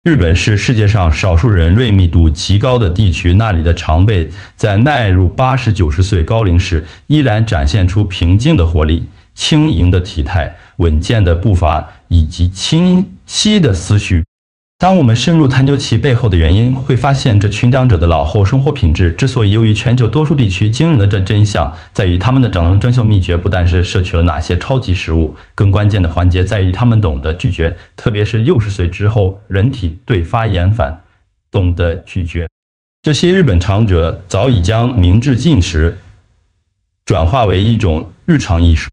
日本是世界上少数人类密度极高的地区，那里的长辈在迈入80、90岁高龄时，依然展现出平静的活力、轻盈的体态、稳健的步伐以及清晰的思绪。当我们深入探究其背后的原因，会发现这群长者的老后生活品质之所以优于全球多数地区，惊人的真相在于他们的整秀秘诀不但是摄取了哪些超级食物，更关键的环节在于他们懂得拒绝，特别是60岁之后，人体对发炎反懂得拒绝。这些日本长者早已将明智进食转化为一种日常艺术。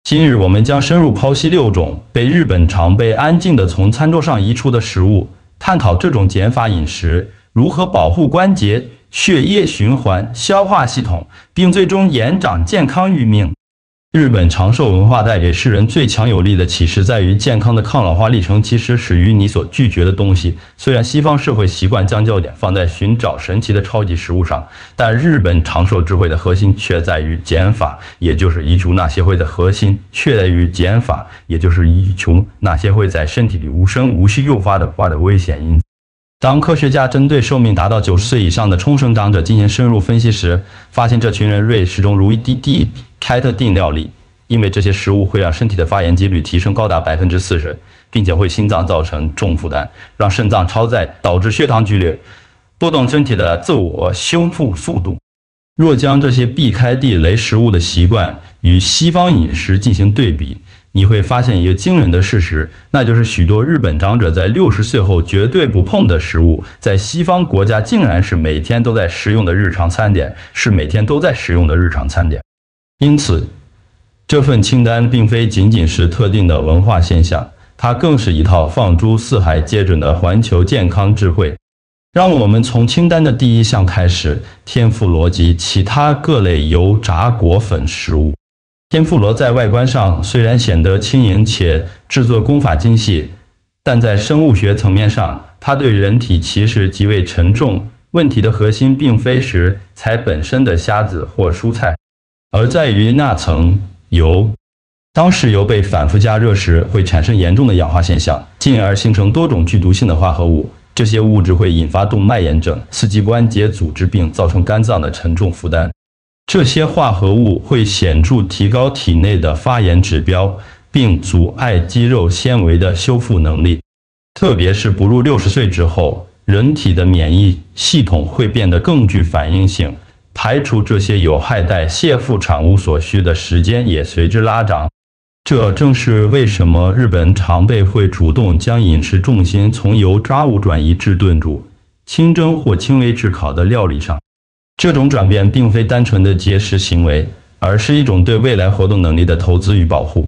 今日我们将深入剖析6种被日本长辈安静地从餐桌上移出的食物，探讨这种减法饮食如何保护关节、血液循环、消化系统，并最终延长健康余命。日本长寿文化带给世人最强有力的启示在于，健康的抗老化历程其实始于你所拒绝的东西。虽然西方社会习惯将焦点放在寻找神奇的超级食物上，但日本长寿智慧的核心却在于减法，也就是移除那些会在身体里无声无息诱发的危险因子。当科学家针对寿命达到90岁以上的冲绳长者进行深入分析时，发现这群人瑞始终如一地开特定料理，因为这些食物会让身体的发炎几率提升高达40%，并且会心脏造成重负担，让肾脏超载，导致血糖剧烈波动，身体的自我修复速度。若将这些避开地雷食物的习惯与西方饮食进行对比，你会发现一个惊人的事实，那就是许多日本长者在60岁后绝对不碰的食物，在西方国家竟然是每天都在食用的日常餐点，因此，这份清单并非仅仅是特定的文化现象，它更是一套放诸四海皆准的环球健康智慧。让我们从清单的第1项开始，天妇罗及其他各类油炸果粉食物。天妇罗在外观上虽然显得轻盈且制作工法精细，但在生物学层面上，它对人体其实极为沉重。问题的核心并非食材本身的虾子或蔬菜，而在于那层油。当食油被反复加热时，会产生严重的氧化现象，进而形成多种剧毒性的化合物。这些物质会引发动脉炎症、刺激关节组织并造成肝脏的沉重负担。这些化合物会显著提高体内的发炎指标，并阻碍肌肉纤维的修复能力。特别是步入60岁之后，人体的免疫系统会变得更具反应性，排除这些有害代谢副产物所需的时间也随之拉长。这正是为什么日本长辈会主动将饮食重心从油炸物转移至炖煮、清蒸或轻微炙烤的料理上。这种转变并非单纯的节食行为，而是一种对未来活动能力的投资与保护。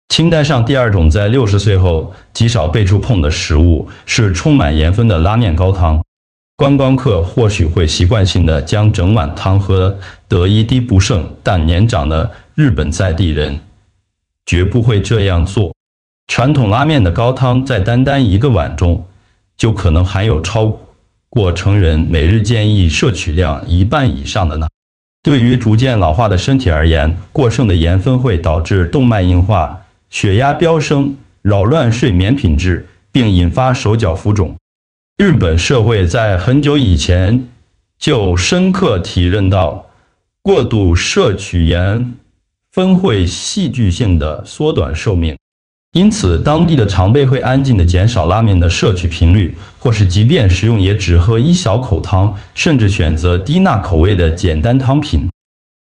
清单上第2种在60岁后极少被触碰的食物是充满盐分的拉面高汤。观光客或许会习惯性的将整碗汤喝得一滴不剩，但年长的日本在地人绝不会这样做。传统拉面的高汤在单1个碗中就可能含有超过成人每日建议摄取量1半以上的钠。对于逐渐老化的身体而言，过剩的盐分会导致动脉硬化、血压飙升，扰乱睡眠品质，并引发手脚浮肿。日本社会在很久以前就深刻体认到，过度摄取盐分会戏剧性地缩短寿命。因此，当地的长辈会安静地减少拉面的摄取频率，或是即便食用也只喝1小口汤，甚至选择低钠口味的简单汤品。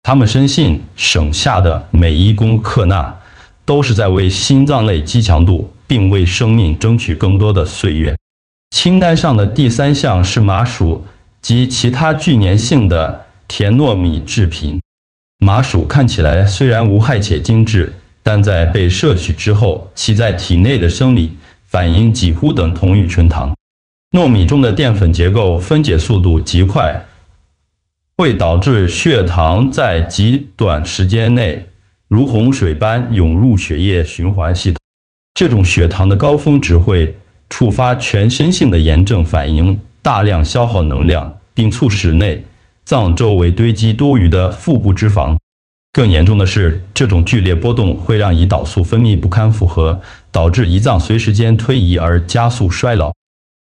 他们深信，省下的每1公克钠都是在为心脏类肌强度，并为生命争取更多的岁月。清单上的第3项是麻薯及其他具粘性的甜糯米制品。麻薯看起来虽然无害且精致，但在被摄取之后，其在体内的生理反应几乎等同于纯糖。糯米中的淀粉结构分解速度极快，会导致血糖在极短时间内如洪水般涌入血液循环系统。这种血糖的高峰值会触发全身性的炎症反应，大量消耗能量，并促使内脏周围堆积多余的腹部脂肪。更严重的是，这种剧烈波动会让胰岛素分泌不堪负荷，导致胰脏随时间推移而加速衰老。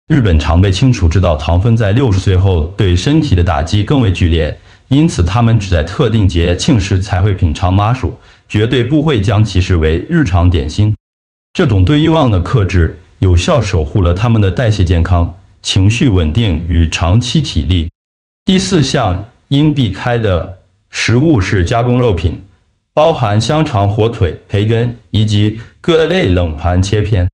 日本常被清楚知道糖分在60岁后对身体的打击更为剧烈，因此他们只在特定节庆时才会品尝麻薯，绝对不会将其视为日常点心。这种对欲望的克制，有效守护了他们的代谢健康、情绪稳定与长期体力。第4项应避开的食物是加工肉品，包含香肠、火腿、培根以及各类冷盘切片。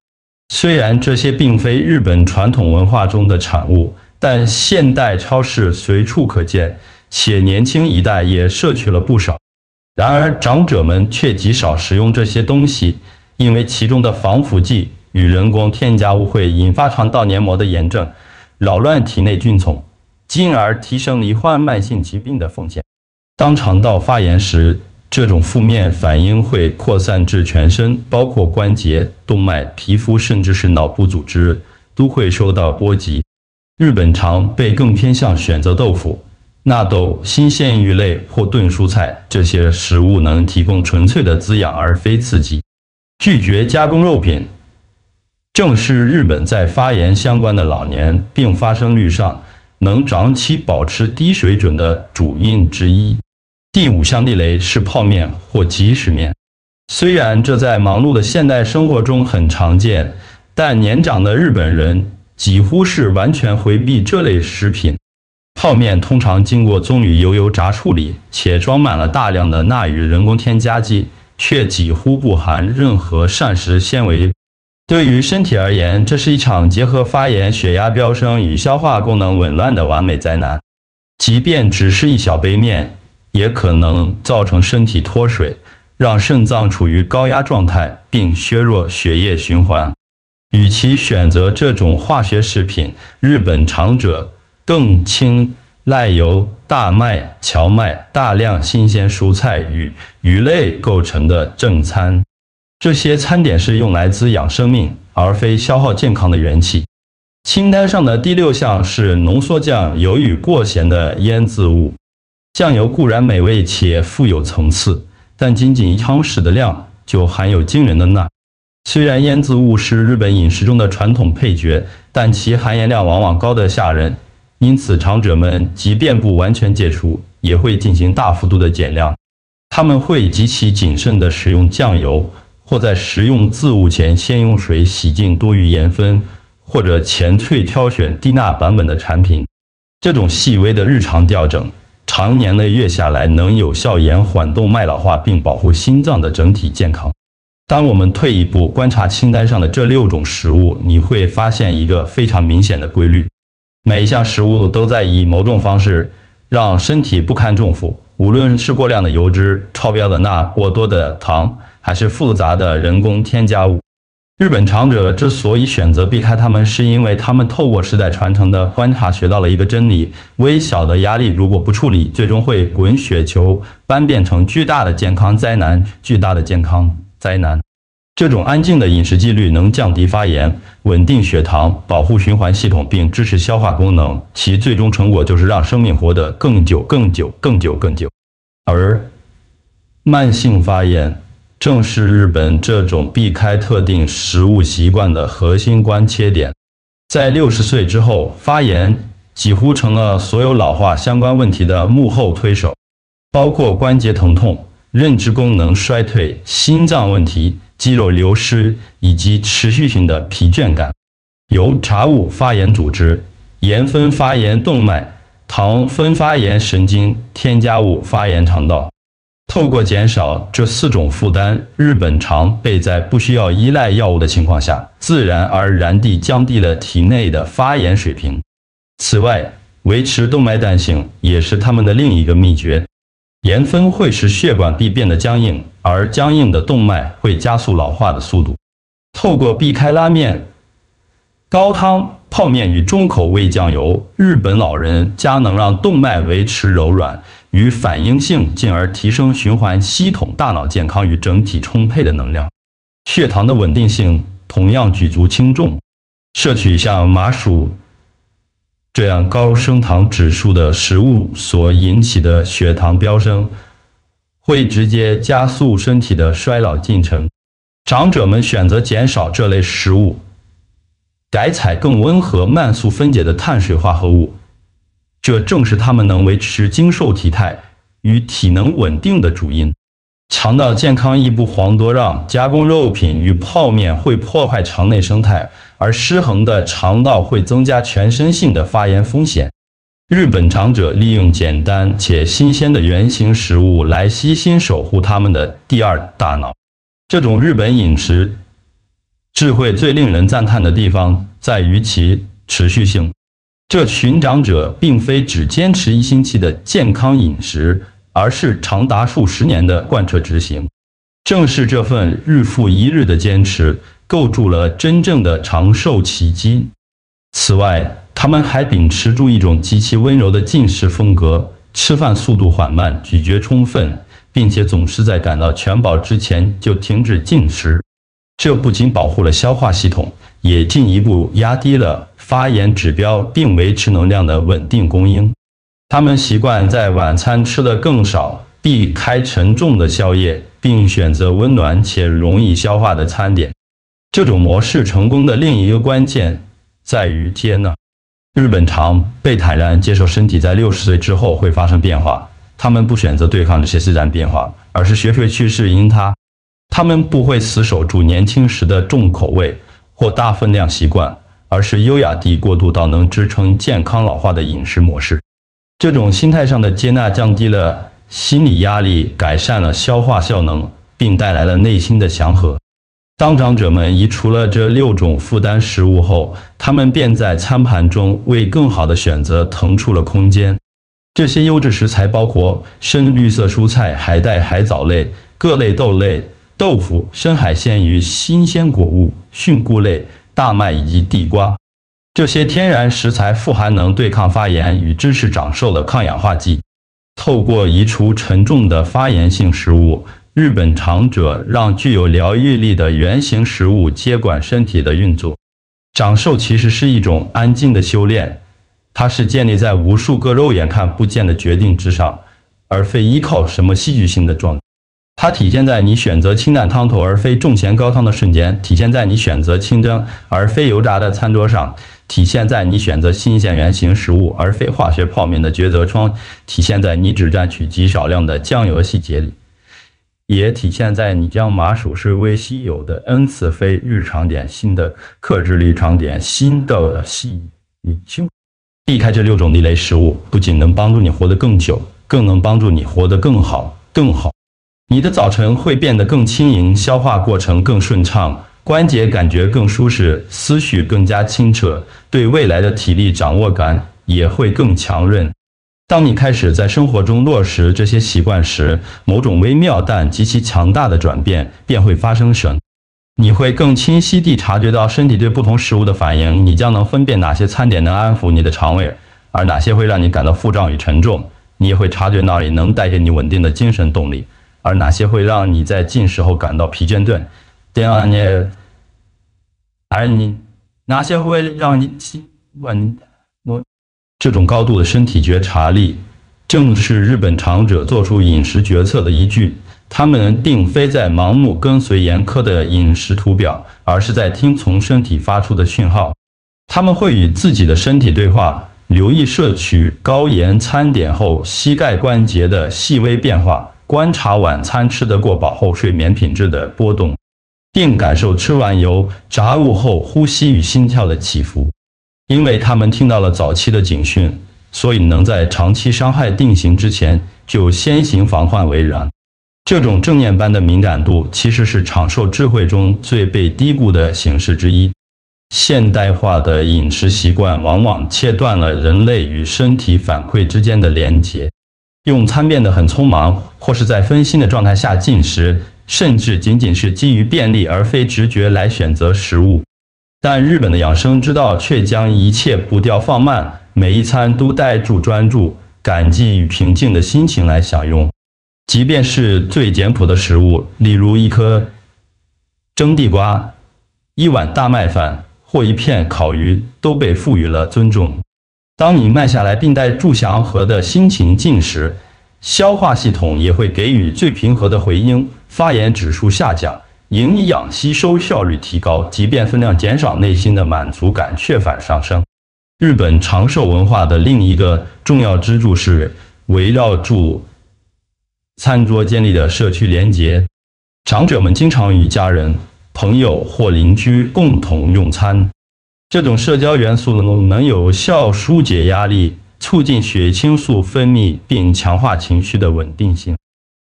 虽然这些并非日本传统文化中的产物，但现代超市随处可见，且年轻一代也摄取了不少。然而长者们却极少食用这些东西，因为其中的防腐剂与人工添加物会引发肠道黏膜的炎症，扰乱体内菌丛，进而提升罹患慢性疾病的风险。当肠道发炎时，这种负面反应会扩散至全身，包括关节、动脉、皮肤，甚至是脑部组织都会受到波及。日本常被更偏向选择豆腐、纳豆、新鲜鱼类或炖蔬菜，这些食物能提供纯粹的滋养而非刺激。拒绝加工肉品，正是日本在发炎相关的老年病发生率上能长期保持低水准的主因之一。第5项地雷是泡面或即食面。虽然这在忙碌的现代生活中很常见，但年长的日本人几乎是完全回避这类食品。泡面通常经过棕榈油炸处理，且装满了大量的钠与人工添加剂，却几乎不含任何膳食纤维。对于身体而言，这是一场结合发炎、血压飙升与消化功能紊乱的完美灾难。即便只是一小杯面，也可能造成身体脱水，让肾脏处于高压状态，并削弱血液循环。与其选择这种化学食品，日本长者更青睐由大麦、荞麦、大量新鲜蔬菜与鱼类构成的正餐。这些餐点是用来滋养生命，而非消耗健康的元气。清单上的第6项是浓缩酱油与过咸的腌渍物。酱油固然美味且富有层次，但仅仅1汤匙的量就含有惊人的钠。虽然腌渍物是日本饮食中的传统配角，但其含盐量往往高得吓人，因此长者们即便不完全戒除，也会进行大幅度的减量。他们会极其谨慎地使用酱油，或在食用渍物前先用水洗净多余盐分，或者前萃挑选低钠版本的产品。这种细微的日常调整常年累月下来，能有效延缓动脉老化并保护心脏的整体健康。当我们退一步观察清单上的这6种食物，你会发现一个非常明显的规律：每一项食物都在以某种方式让身体不堪重负，无论是过量的油脂、超标的钠、过多的糖，还是复杂的人工添加物。日本长者之所以选择避开它们，是因为他们透过世代传承的观察学到了一个真理：微小的压力如果不处理，最终会滚雪球般变成巨大的健康灾难。巨大的健康灾难。这种安静的饮食纪律能降低发炎、稳定血糖、保护循环系统并支持消化功能，其最终成果就是让生命活得更久、更久、更久、更久。而慢性发炎正是日本这种避开特定食物习惯的核心关切点。在60岁之后，发炎几乎成了所有老化相关问题的幕后推手，包括关节疼痛、认知功能衰退、心脏问题、肌肉流失以及持续性的疲倦感。由炸物发炎组织、盐分发炎动脉、糖分发炎神经、添加物发炎肠道。透过减少这4种负担，日本常被在不需要依赖药物的情况下，自然而然地降低了体内的发炎水平。此外，维持动脉弹性也是他们的另一个秘诀。盐分会使血管壁变得僵硬，而僵硬的动脉会加速老化的速度。透过避开拉面、高汤、泡面与重口味酱油，日本老人将能让动脉维持柔软与反应性，进而提升循环系统、大脑健康与整体充沛的能量。血糖的稳定性同样举足轻重，摄取像麻薯这样高升糖指数的食物所引起的血糖飙升，会直接加速身体的衰老进程。长者们选择减少这类食物，改采更温和、慢速分解的碳水化合物。这正是它们能维持精瘦体态与体能稳定的主因。肠道健康亦不遑多让，加工肉品与泡面会破坏肠内生态，而失衡的肠道会增加全身性的发炎风险。日本长者利用简单且新鲜的原型食物来悉心守护他们的第二大脑。这种日本饮食智慧最令人赞叹的地方在于其持续性。这群长者并非只坚持1星期的健康饮食，而是长达数十年的贯彻执行。正是这份日复一日的坚持，构筑了真正的长寿奇迹。此外，他们还秉持住一种极其温柔的进食风格，吃饭速度缓慢，咀嚼充分，并且总是在感到全饱之前就停止进食。这不仅保护了消化系统，也进一步压低了发炎指标，并维持能量的稳定供应。他们习惯在晚餐吃得更少，避开沉重的宵夜，并选择温暖且容易消化的餐点。这种模式成功的另一个关键在于接纳。日本常被坦然接受身体在60岁之后会发生变化，他们不选择对抗这些自然变化，而是学会去适应它。他们不会死守住年轻时的重口味或大分量习惯，而是优雅地过渡到能支撑健康老化的饮食模式。这种心态上的接纳降低了心理压力，改善了消化效能，并带来了内心的祥和。当长者们移除了这6种负担食物后，他们便在餐盘中为更好的选择腾出了空间。这些优质食材包括深绿色蔬菜、海带、海藻类、各类豆类、豆腐、深海鲜鱼、新鲜果物、菌菇类、大麦以及地瓜。这些天然食材富含能对抗发炎与支持长寿的抗氧化剂。透过移除沉重的发炎性食物，日本长者让具有疗愈力的原型食物接管身体的运作。长寿其实是一种安静的修炼，它是建立在无数个肉眼看不见的决定之上，而非依靠什么戏剧性的状态。它体现在你选择清淡汤头而非重咸高汤的瞬间，体现在你选择清蒸而非油炸的餐桌上，体现在你选择新鲜原型食物而非化学泡面的抉择中，体现在你只蘸取极少量的酱油的细节里，也体现在你将麻薯是微稀有的 N 次非日常点心的克制日常点心的细腻。避开这6种地雷食物，不仅能帮助你活得更久，更能帮助你活得更好。你的早晨会变得更轻盈，消化过程更顺畅，关节感觉更舒适，思绪更加清澈，对未来的体力掌握感也会更强韧。当你开始在生活中落实这些习惯时，某种微妙但极其强大的转变便会发生。你会更清晰地察觉到身体对不同食物的反应，你将能分辨哪些餐点能安抚你的肠胃，而哪些会让你感到腹胀与沉重。你也会察觉哪里能带给你稳定的精神动力，而哪些会让你在进食后感到疲倦顿。哪些会让你稳。这种高度的身体觉察力，正是日本长者做出饮食决策的依据。他们并非在盲目跟随严苛的饮食图表，而是在听从身体发出的讯号。他们会与自己的身体对话，留意摄取高盐餐点后膝盖关节的细微变化，观察晚餐吃得过饱后睡眠品质的波动，并感受吃完油炸物后呼吸与心跳的起伏。因为他们听到了早期的警讯，所以能在长期伤害定型之前就先行防患为然。这种正念般的敏感度其实是长寿智慧中最被低估的形式之一。现代化的饮食习惯往往切断了人类与身体反馈之间的连结，用餐变得很匆忙，或是在分心的状态下进食，甚至仅仅是基于便利而非直觉来选择食物。但日本的养生之道却将一切步调放慢，每一餐都带住专注、感激与平静的心情来享用。即便是最简朴的食物，例如一颗蒸地瓜、一碗大麦饭或一片烤鱼，都被赋予了尊重。当你慢下来并带住祥和的心情进食，消化系统也会给予最平和的回应，发炎指数下降，营养吸收效率提高，即便分量减少，内心的满足感却反上升。日本长寿文化的另一个重要支柱是围绕住餐桌建立的社区连结，长者们经常与家人、朋友或邻居共同用餐。这种社交元素能有效疏解压力，促进血清素分泌，并强化情绪的稳定性。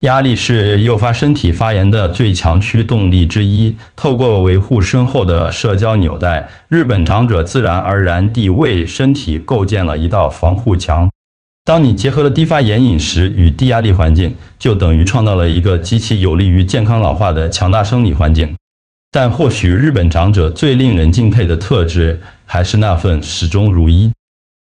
压力是诱发身体发炎的最强驱动力之一。透过维护深厚的社交纽带，日本长者自然而然地为身体构建了一道防护墙。当你结合了低发炎饮食与低压力环境，就等于创造了一个极其有利于健康老化的强大生理环境。但或许日本长者最令人敬佩的特质，还是那份始终如一。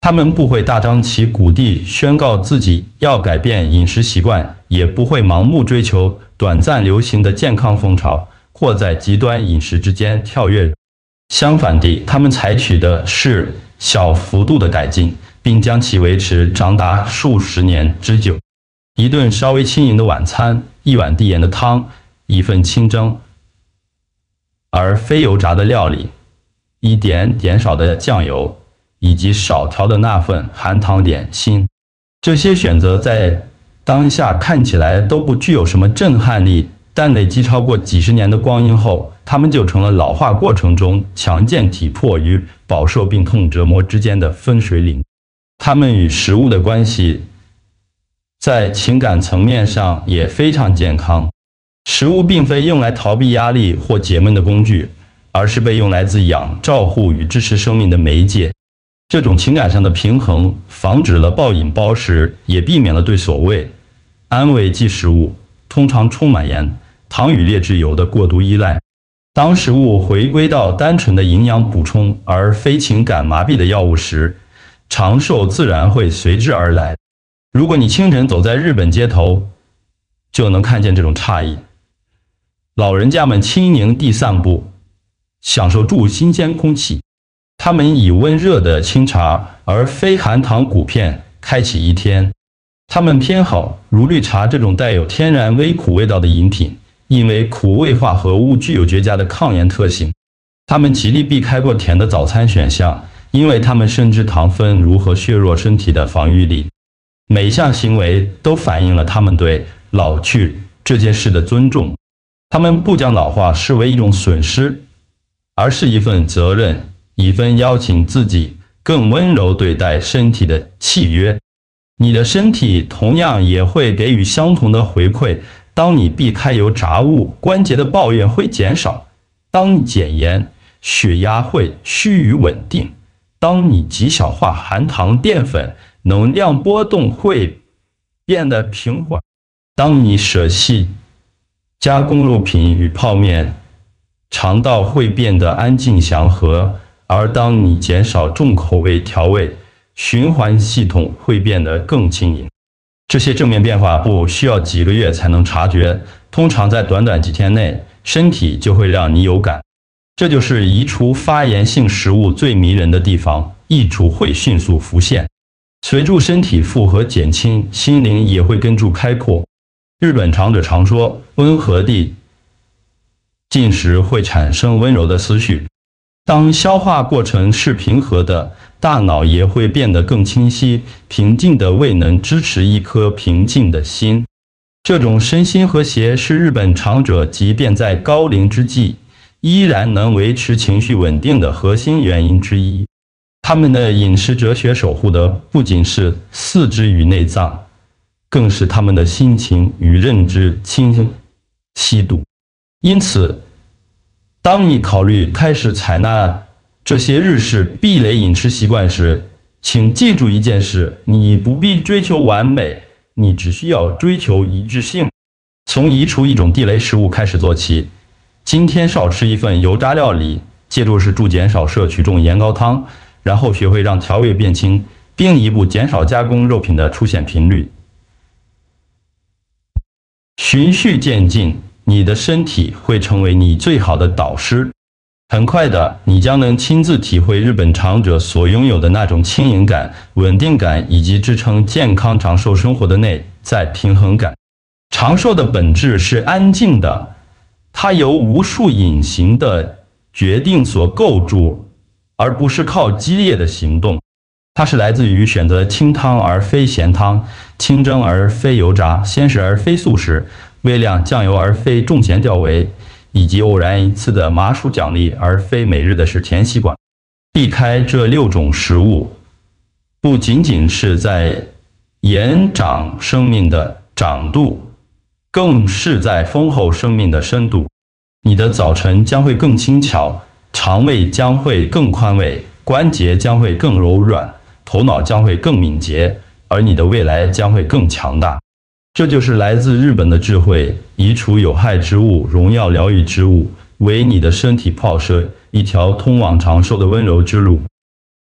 他们不会大张旗鼓地宣告自己要改变饮食习惯，也不会盲目追求短暂流行的健康风潮，或在极端饮食之间跳跃。相反地，他们采取的是小幅度的改进，并将其维持长达数十年之久。一顿稍微轻盈的晚餐，一碗低盐的汤，一份清蒸而非油炸的料理，一点点少的酱油，以及少调的那份含糖点心。这些选择在当下看起来都不具有什么震撼力，但累积超过几十年的光阴后，它们就成了老化过程中强健体魄与饱受病痛折磨之间的分水岭。它们与食物的关系在情感层面上也非常健康。食物并非用来逃避压力或解闷的工具，而是被用来滋养、照护与支持生命的媒介。这种情感上的平衡，防止了暴饮暴食，也避免了对所谓安慰剂食物，通常充满盐、糖与劣质油的过度依赖。当食物回归到单纯的营养补充，而非情感麻痹的药物时，长寿自然会随之而来。如果你清晨走在日本街头，就能看见这种差异。老人家们轻盈地散步，享受住新鲜空气。他们以温热的清茶而非含糖谷片开启一天。他们偏好如绿茶这种带有天然微苦味道的饮品，因为苦味化合物具有绝佳的抗炎特性。他们极力避开过甜的早餐选项，因为他们深知糖分如何削弱身体的防御力。每一项行为都反映了他们对老去这件事的尊重。他们不将老化视为一种损失，而是一份责任，一份邀请自己更温柔对待身体的契约。你的身体同样也会给予相同的回馈。当你避开油炸物，关节的抱怨会减少；当你减盐，血压会趋于稳定；当你极小化含糖淀粉，能量波动会变得平缓；当你舍弃加工肉品与泡面，肠道会变得安静祥和；而当你减少重口味调味，循环系统会变得更轻盈。这些正面变化不需要几个月才能察觉，通常在短短几天内，身体就会让你有感。这就是移除发炎性食物最迷人的地方，益处会迅速浮现。随着身体负荷减轻，心灵也会跟着开阔。日本长者常说，温和地进食会产生温柔的思绪。当消化过程是平和的，大脑也会变得更清晰。平静的胃能支持一颗平静的心。这种身心和谐是日本长者即便在高龄之际，依然能维持情绪稳定的核心原因之一。他们的饮食哲学守护的不仅是四肢与内脏，更是他们的心情与认知清晰度。因此，当你考虑开始采纳这些日式避雷饮食习惯时，请记住一件事：你不必追求完美，你只需要追求一致性。从移除一种地雷食物开始做起，今天少吃一份油炸料理，借助是助减少摄取重盐高汤，然后学会让调味变轻，并一步减少加工肉品的出现频率。循序渐进，你的身体会成为你最好的导师。很快的，你将能亲自体会日本长者所拥有的那种轻盈感、稳定感，以及支撑健康长寿生活的内在平衡感。长寿的本质是安静的，它由无数隐形的决定所构筑，而不是靠激烈的行动。它是来自于选择清汤而非咸汤，清蒸而非油炸，鲜食而非素食，微量酱油而非重咸调味，以及偶然一次的麻薯奖励而非每日的食前习惯。避开这6种食物，不仅仅是在延长生命的长度，更是在丰厚生命的深度。你的早晨将会更轻巧，肠胃将会更宽慰，关节将会更柔软，头脑将会更敏捷，而你的未来将会更强大。这就是来自日本的智慧，移除有害之物，荣耀疗愈之物，为你的身体铺设一条通往长寿的温柔之路。